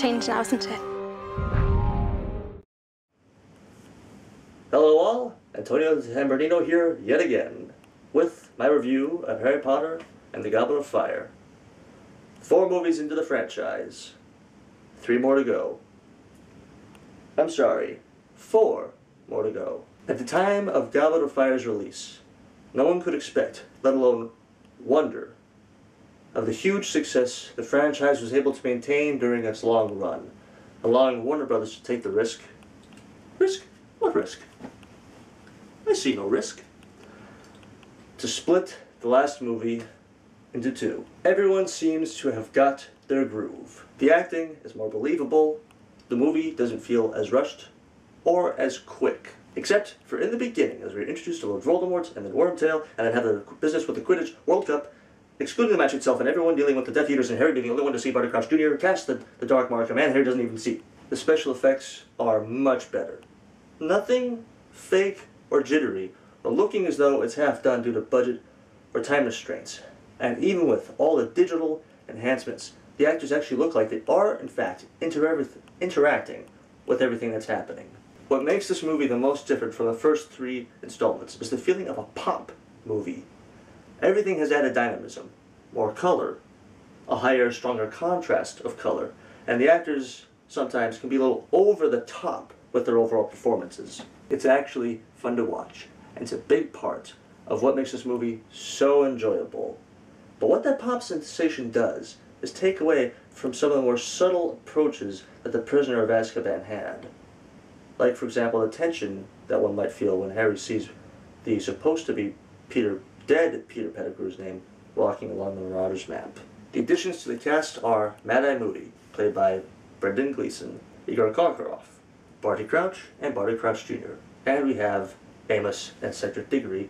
changed now, isn't it? Hello all, Antonio Tambornino here yet again, with my review of Harry Potter and the Goblet of Fire. 4 movies into the franchise. 3 more to go. I'm sorry, 4 more to go. At the time of Goblet of Fire's release, no one could expect, let alone wonder, of the huge success the franchise was able to maintain during its long run, allowing Warner Brothers to take the risk. Risk? What risk? I see no risk. To split the last movie into 2. Everyone seems to have got their groove. The acting is more believable, the movie doesn't feel as rushed or as quick. Except for in the beginning, as we were introduced to Lord Voldemort and then Wormtail, and then have the business with the Quidditch World Cup, excluding the match itself and everyone dealing with the Death Eaters and Harry being the only one to see Barty Crouch Jr. cast the Dark Mark, a man Harry doesn't even see. The special effects are much better. Nothing fake or jittery, or looking as though it's half done due to budget or time restraints. And even with all the digital enhancements, the actors actually look like they are, in fact, interacting with everything that's happening. What makes this movie the most different from the first 3 installments is the feeling of a pop movie. Everything has added dynamism, more color, a higher, stronger contrast of color, and the actors sometimes can be a little over the top with their overall performances. It's actually fun to watch, and it's a big part of what makes this movie so enjoyable. But what that pop sensation does is take away from some of the more subtle approaches that the Prisoner of Azkaban had. Like, for example, the tension that one might feel when Harry sees the supposed to be dead Peter Pettigrew's name walking along the Marauders map. The additions to the cast are Mad-Eye Moody, played by Brendan Gleeson, Igor Karkaroff, Barty Crouch, and Barty Crouch Jr. And we have Amos and Cedric Diggory,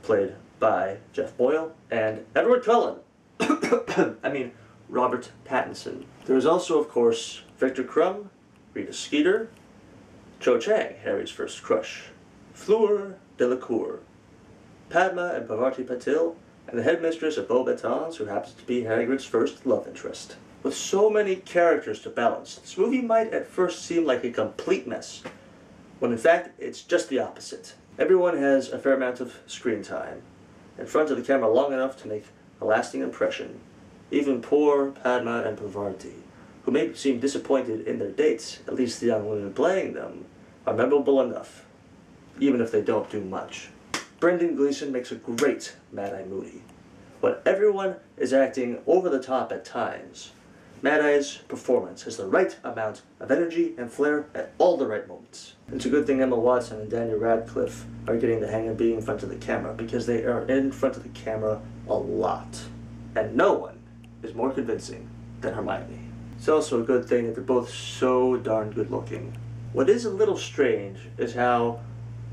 played by Jeff Boyle and Edward Cullen. Robert Pattinson. There is also, of course, Victor Crumb, Rita Skeeter, Cho Chang, Harry's first crush, Fleur Delacour, Padma and Parvati Patil, and the headmistress of Beauxbatons, who happens to be Hagrid's first love interest. With so many characters to balance, this movie might at first seem like a complete mess, when in fact it's just the opposite. Everyone has a fair amount of screen time, in front of the camera long enough to make a lasting impression. Even poor Padma and Parvati, who may seem disappointed in their dates, at least the young women playing them, are memorable enough, even if they don't do much. Brendan Gleeson makes a great Mad-Eye Moody. When everyone is acting over the top at times, Mad-Eye's performance has the right amount of energy and flair at all the right moments. It's a good thing Emma Watson and Daniel Radcliffe are getting the hang of being in front of the camera, because they are in front of the camera a lot. And no one is more convincing than Hermione. It's also a good thing that they're both so darn good looking. What is a little strange is how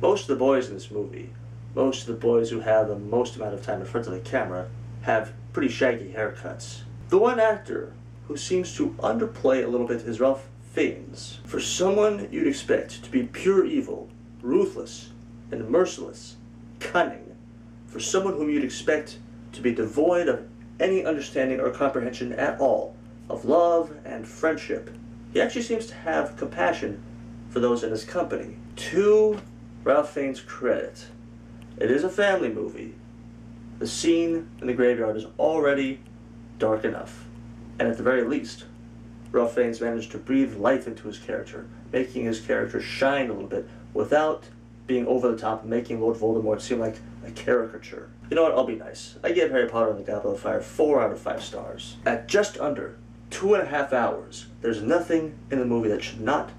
most of the boys in this movie, most of the boys who have the most amount of time in front of the camera, have pretty shaggy haircuts. The one actor who seems to underplay a little bit is Ralph Fiennes. For someone you'd expect to be pure evil, ruthless, and merciless, cunning, for someone whom you'd expect to be devoid of any understanding or comprehension at all of love and friendship, he actually seems to have compassion for those in his company. To Ralph Fiennes' credit, it is a family movie. The scene in the graveyard is already dark enough, and at the very least, Ralph Fiennes managed to breathe life into his character, making his character shine a little bit without being over the top and making Lord Voldemort seem like a caricature. You know what, I'll be nice. I give Harry Potter and the Goblet of Fire 4 out of 5 stars. At just under 2.5 hours, there's nothing in the movie that should not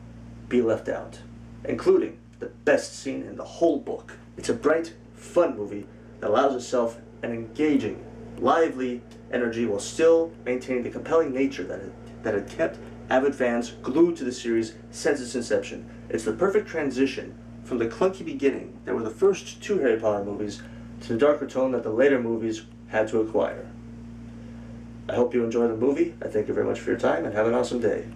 be left out, including the best scene in the whole book. It's a bright, fun movie that allows itself an engaging, lively energy while still maintaining the compelling nature that had kept avid fans glued to the series since its inception. It's the perfect transition from the clunky beginning that were the first 2 Harry Potter movies to the darker tone that the later movies had to acquire. I hope you enjoy the movie. I thank you very much for your time, and have an awesome day.